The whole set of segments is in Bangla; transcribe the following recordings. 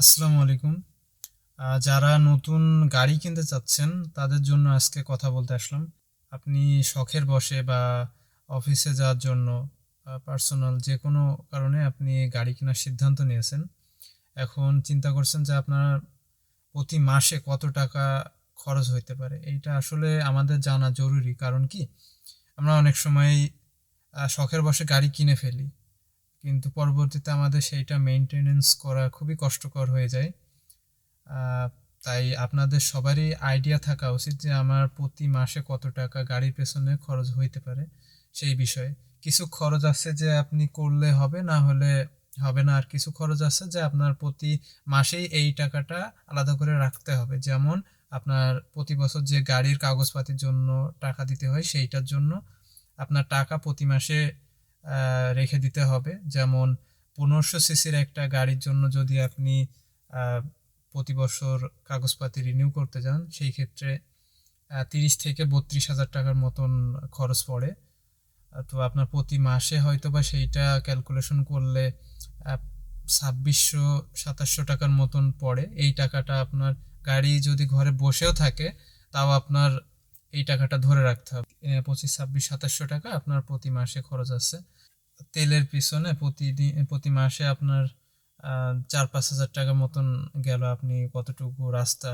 আসসালামু আলাইকুম। যারা নতুন গাড়ি কিনতে চাচ্ছেন, তাদের জন্য আজকে কথা বলতে আসলাম। আপনি শখের বশে বা অফিসে যাওয়ার জন্য পার্সোনাল যেকোনো কারণে আপনি গাড়ি কেনার সিদ্ধান্ত নিয়েছেন। এখন চিন্তা করছেন যে আপনার প্রতি মাসে কত টাকা খরচ হইতে পারে। এইটা আসলে আমাদের জানা জরুরি। কারণ কি? আমরা অনেক সময় শখের বশে গাড়ি কিনে ফেলি। কিন্তু পরবর্তীতে আমাদের সেইটা মেইনটেন্যান্স করা খুবই কষ্টকর হয়ে যায়। আহ, তাই আপনাদের সবারই আইডিয়া থাকা উচিত যে আমার প্রতি মাসে কত টাকা গাড়ির পেছনে খরচ হইতে পারে সেই বিষয়ে। কিছু খরচ আছে যে আপনি করলে হবে, না হলে হবে না। আর কিছু খরচ আছে যে আপনার প্রতি মাসেই এই টাকাটা আলাদা করে রাখতে হবে। যেমন আপনার প্রতি বছর যে গাড়ির কাগজপাতির জন্য টাকা দিতে হয়, সেইটার জন্য আপনার টাকা প্রতি মাসে রেখে দিতে হবে। যেমন 1500 সিসির একটা গাড়ির জন্য যদি আপনি আহ, প্রতি বছর কাগজপাতি রিনিউ করতে যান, সেই ক্ষেত্রে 30 থেকে 32 হাজার টাকার মতন খরচ পড়ে। তো আপনার প্রতি মাসে হয়তো বা সেইটা ক্যালকুলেশন করলে 2600-2700 টাকার মতন পড়ে। এই টাকাটা আপনার গাড়ি যদি ঘরে বসেও থাকে, তাও আপনার এই টাকাটা ধরে রাখতে হবে। 25, 26, 2700 টাকা আপনার প্রতি মাসে খরচ আছে। তেলের পিছনে প্রতি মাসে আপনার 4-5 হাজার টাকার মতন গেল। আপনি কতটুকু রাস্তা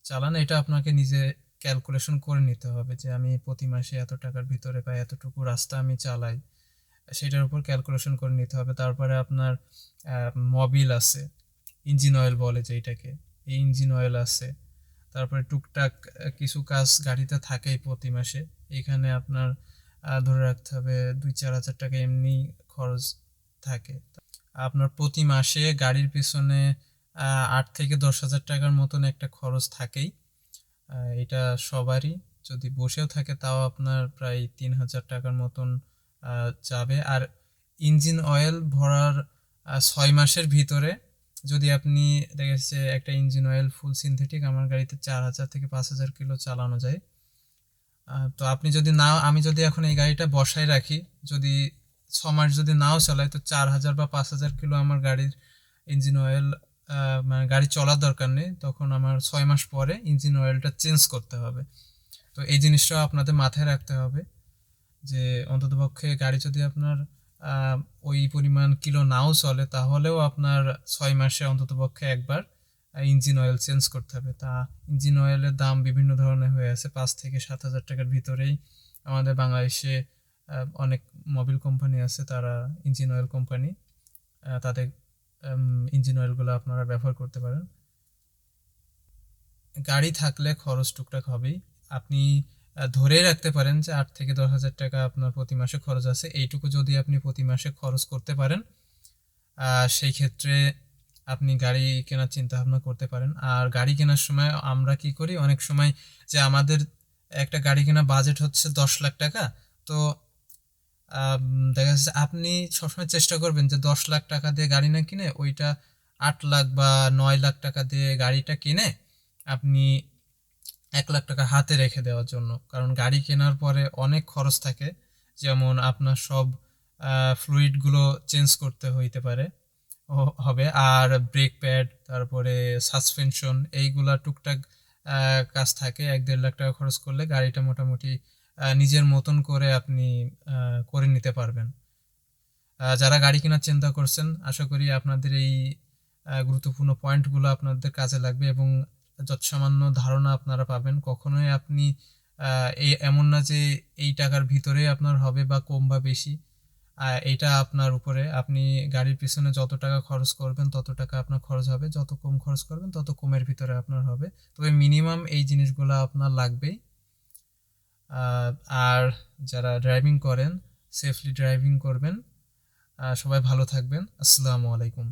চালান, এটা আপনাকে নিজে ক্যালকুলেশন করে নিতে হবে যে আমি প্রতি মাসে এত টাকার ভিতরে বা এতটুকু রাস্তা আমি চালাই। সেটার উপর ক্যালকুলেশন করে নিতে হবে। তারপরে আপনার মবিল আছে, ইঞ্জিন অয়েল বলে যেটাকে, এই ইঞ্জিন অয়েল আছে। তারপরে টুকটাক কিছু কাজ গাড়িতে থাকেই প্রতি মাসে। এখানে আপনার ধরে রাখতে হবে 2-4 হাজার টাকা এমনি খরচ থাকে। আপনার প্রতি মাসে গাড়ির পিছনে 8 থেকে 10 হাজার টাকার মতন একটা খরচ থাকেই। এটা সবারই। যদি বসেও থাকে তাও আপনার প্রায় 3 হাজার টাকার মতন যাবে। আর ইঞ্জিন অয়েল ভরার 6 মাসের ভিতরে যদি আপনি, দেখা যাচ্ছে একটা ইঞ্জিন অয়েল ফুল সিনথেটিক আমার গাড়িতে 4000 থেকে 5000 কিলো চালানো যায়। তো আপনি যদি না, আমি যদি এখন এই গাড়িটা বসায় রাখি, যদি 6 মাস যদি নাও চালাই, তো 4000 বা 5000 কিলো আমার গাড়ির ইঞ্জিন অয়েল, মানে গাড়ি চলার দরকার নেই। তখন আমার 6 মাস পরে ইঞ্জিন অয়েলটা চেঞ্জ করতে হবে। তো এই জিনিসটাও আপনাদের মাথায় রাখতে হবে যে অন্ততপক্ষে গাড়ি যদি আপনার আহ, ওই পরিমাণ কিলো নাও চলে, তাহলেও আপনার 6 মাসে অন্ততপক্ষে একবার ইঞ্জিন অয়েল চেঞ্জ করতে হবে। তা ইঞ্জিন অয়েলের দাম বিভিন্ন ধরনের হয়ে আছে, 5 থেকে 7 হাজার টাকার ভিতরেই। আমাদের বাংলাদেশে অনেক মোবিল কোম্পানি আছে, তারা ইঞ্জিন অয়েল কোম্পানি, তাদের ইঞ্জিন অয়েলগুলো আপনারা ব্যবহার করতে পারেন। গাড়ি থাকলে খরচ টুকটাক হবেই। আপনি ধরে রাখতে পারেন যে 8 থেকে 10 হাজার টাকা আপনার প্রতি মাসে খরচ আছে। এইটুকু যদি আপনি প্রতি মাসে খরচ করতে পারেন, সেই ক্ষেত্রে আপনি গাড়ি কেনার চিন্তা ভাবনা করতে পারেন। আর গাড়ি কেনার সময় আমরা কি করি, অনেক সময় যে আমাদের একটা গাড়ি কেনা বাজেট হচ্ছে 10 লাখ টাকা। তো দেখা যাচ্ছে আপনি সবসময় চেষ্টা করবেন যে 10 লাখ টাকা দিয়ে গাড়ি না কিনে ওইটা 8 লাখ বা 9 লাখ টাকা দিয়ে গাড়িটা কিনে আপনি 1 লাখ টাকা হাতে রেখে দেওয়ার জন্য। কারণ গাড়ি কেনার পরে অনেক খরচ থাকে। যেমন আপনার সব ফ্লুইডগুলো চেঞ্জ করতে হইতে পারে, হবে। আর ব্রেক প্যাড, তারপরে সাসপেনশন, এইগুলা টুকটাক কাজ থাকে। 1-1.5 লাখ টাকা খরচ করলে গাড়িটা মোটামুটি নিজের মতন করে আপনি করে নিতে পারবেন। যারা গাড়ি কেনার চিন্তা করছেন, আশা করি আপনাদের এই গুরুত্বপূর্ণ পয়েন্টগুলো আপনাদের কাজে লাগবে এবং যৎসামান্য ধারণা আপনারা পাবেন। কখনোই আপনি এই এমন না যে এই টাকার ভিতরে আপনার হবে বা কম বা বেশি। এটা আপনার উপরে। আপনি গাড়ির পিছনে যত টাকা খরচ করবেন তত টাকা আপনার খরচ হবে, যত কম খরচ করবেন তত কমের ভিতরে আপনার হবে। তবে মিনিমাম এই জিনিসগুলো আপনার লাগবেই। আহ, আর যারা ড্রাইভিং করেন, সেফলি ড্রাইভিং করবেন। সবাই ভালো থাকবেন। আসসালামু আলাইকুম।